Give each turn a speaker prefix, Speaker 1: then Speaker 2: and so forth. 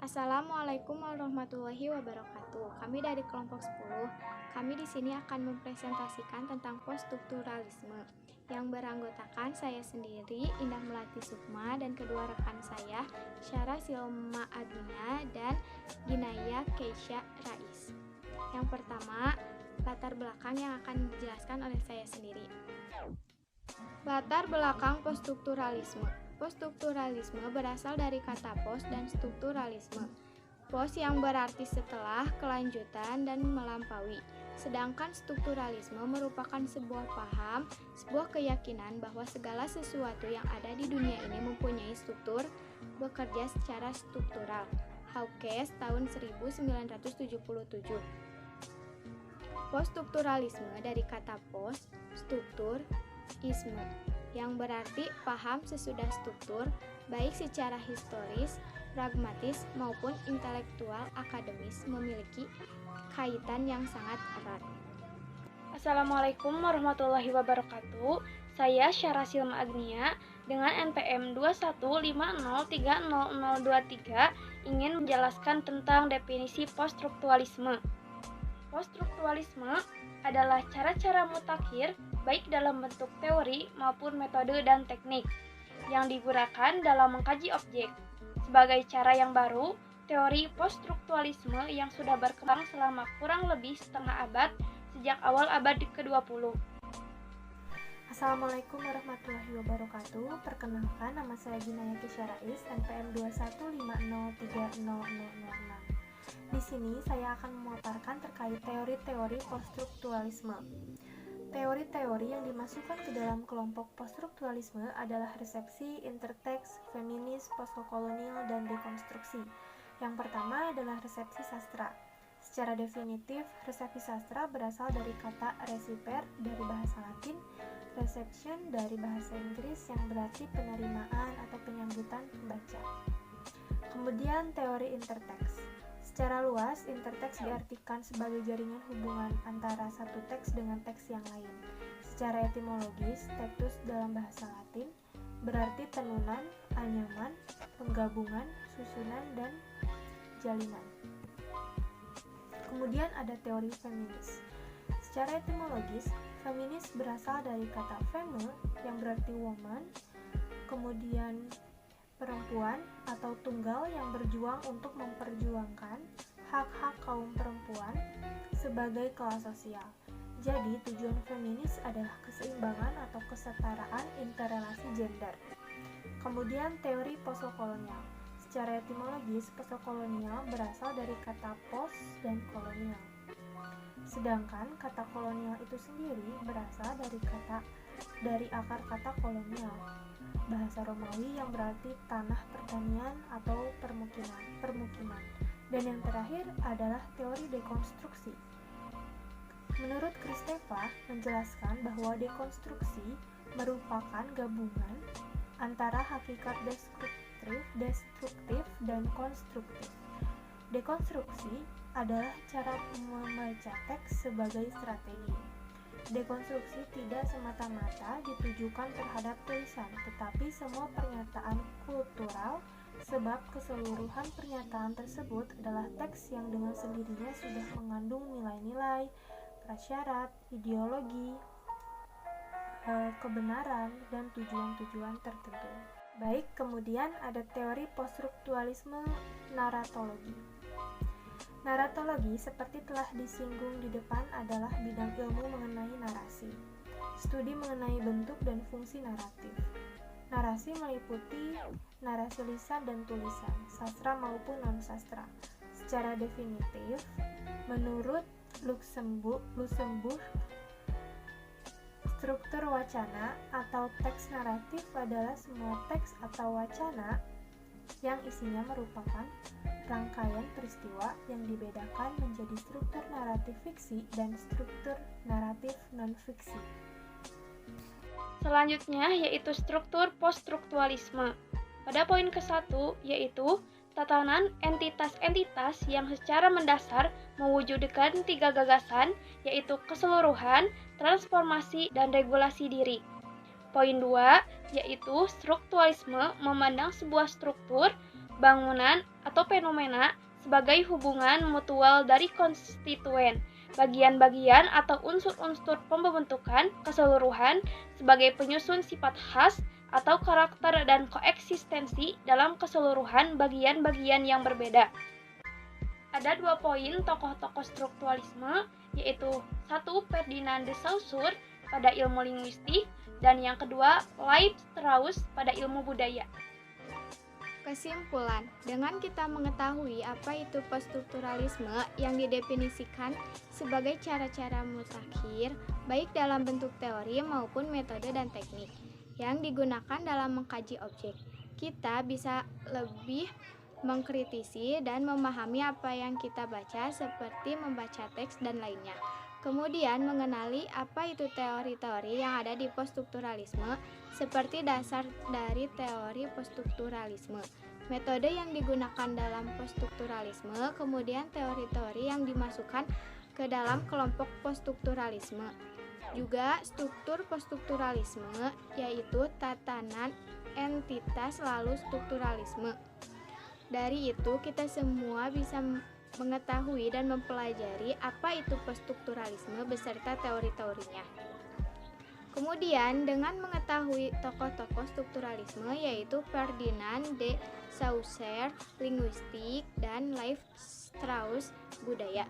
Speaker 1: Assalamualaikum warahmatullahi wabarakatuh. Kami dari kelompok 10. Kami di sini akan mempresentasikan tentang poststrukturalisme yang beranggotakan saya sendiri, Indah Melati Sukma, dan kedua rekan saya, Syara Silma Agnia dan Ginaya Keisha Rais. Yang pertama, latar belakang yang akan dijelaskan oleh saya sendiri. Latar belakang poststrukturalisme. Poststrukturalisme berasal dari kata pos dan strukturalisme. Pos yang berarti setelah, kelanjutan, dan melampaui. Sedangkan strukturalisme merupakan sebuah paham, sebuah keyakinan bahwa segala sesuatu yang ada di dunia ini mempunyai struktur, bekerja secara struktural. Hawkes tahun 1977. Poststrukturalisme dari kata pos, struktur, isme, yang berarti paham sesudah struktur, baik secara historis, pragmatis, maupun intelektual akademis memiliki kaitan yang sangat erat.
Speaker 2: Assalamualaikum warahmatullahi wabarakatuh. Saya Syara Silma Agnia dengan NPM 215030023 ingin menjelaskan tentang definisi poststrukturalisme. Poststrukturalisme adalah cara-cara mutakhir baik dalam bentuk teori maupun metode dan teknik yang digunakan dalam mengkaji objek. Sebagai cara yang baru, teori poststrukturalisme yang sudah berkembang selama kurang lebih setengah abad sejak awal abad ke-20.
Speaker 3: Assalamualaikum warahmatullahi wabarakatuh. Perkenalkan, nama saya Ginaya Keisha Rais, NPM 215030006. Di sini saya akan memaparkan terkait teori-teori poststrukturalisme. Teori-teori yang dimasukkan ke dalam kelompok poststrukturalisme adalah resepsi, interteks, feminis, postkolonial, dan dekonstruksi. Yang pertama adalah resepsi sastra. Secara definitif, resepsi sastra berasal dari kata reciper dari bahasa Latin, reception dari bahasa Inggris yang berarti penerimaan atau penyambutan pembaca. Kemudian teori interteks. Secara luas, interteks diartikan sebagai jaringan hubungan antara satu teks dengan teks yang lain. Secara etimologis, tektus dalam bahasa Latin berarti tenunan, anyaman, penggabungan, susunan, dan jalinan. Kemudian ada teori feminis. Secara etimologis, feminis berasal dari kata femme yang berarti woman, kemudian perempuan atau tunggal yang berjuang untuk memperjuangkan hak-hak kaum perempuan sebagai kelas sosial. Jadi, tujuan feminis adalah keseimbangan atau kesetaraan interrelasi gender. Kemudian, teori postkolonial. Secara etimologis, postkolonial berasal dari kata pos dan kolonial. Sedangkan kata kolonial itu sendiri berasal dari akar kata kolonial, bahasa Romawi yang berarti tanah pertanian atau permukiman. Dan yang terakhir adalah teori dekonstruksi. Menurut Kristeva menjelaskan bahwa dekonstruksi merupakan gabungan antara hakikat destruktif dan konstruktif. Dekonstruksi adalah cara membaca teks sebagai strategi. Dekonstruksi tidak semata-mata ditujukan terhadap tulisan, tetapi semua pernyataan kultural, sebab keseluruhan pernyataan tersebut adalah teks yang dengan sendirinya sudah mengandung nilai-nilai, prasyarat, ideologi, kebenaran, dan tujuan-tujuan tertentu. Baik, kemudian ada teori poststrukturalisme naratologi. Naratologi, seperti telah disinggung di depan, adalah bidang ilmu mengenai narasi. Studi mengenai bentuk dan fungsi naratif. Narasi meliputi narasi lisan dan tulisan, sastra maupun non-sastra. Secara definitif, menurut Luxemburg, struktur wacana atau teks naratif adalah semua teks atau wacana yang isinya merupakan rangkaian peristiwa yang dibedakan menjadi struktur naratif fiksi dan struktur naratif non-fiksi.
Speaker 2: Selanjutnya yaitu struktur poststrukturalisme. Pada poin ke-1 yaitu tatanan entitas-entitas yang secara mendasar mewujudkan 3 gagasan, yaitu keseluruhan, transformasi, dan regulasi diri. Poin 2 yaitu strukturalisme memandang sebuah struktur bangunan atau fenomena sebagai hubungan mutual dari konstituen, bagian-bagian atau unsur-unsur pembentukan keseluruhan sebagai penyusun sifat khas atau karakter dan koeksistensi dalam keseluruhan bagian-bagian yang berbeda. Ada 2 poin tokoh-tokoh strukturalisme, yaitu 1. Ferdinand de Saussure pada ilmu linguistik, dan yang kedua Leib Strauss pada ilmu budaya.
Speaker 1: Kesimpulan, dengan kita mengetahui apa itu poststrukturalisme yang didefinisikan sebagai cara-cara mutakhir, baik dalam bentuk teori maupun metode dan teknik, yang digunakan dalam mengkaji objek, kita bisa lebih mengkritisi dan memahami apa yang kita baca seperti membaca teks dan lainnya. Kemudian mengenali apa itu teori-teori yang ada di poststrukturalisme seperti dasar dari teori poststrukturalisme, metode yang digunakan dalam poststrukturalisme, kemudian teori-teori yang dimasukkan ke dalam kelompok poststrukturalisme. Juga struktur poststrukturalisme, yaitu tatanan entitas lalu strukturalisme. Dari itu kita semua bisa mengetahui dan mempelajari apa itu poststrukturalisme beserta teori-teorinya. Kemudian dengan mengetahui tokoh-tokoh strukturalisme yaitu Ferdinand de Saussure linguistik dan Leib Strauss budaya,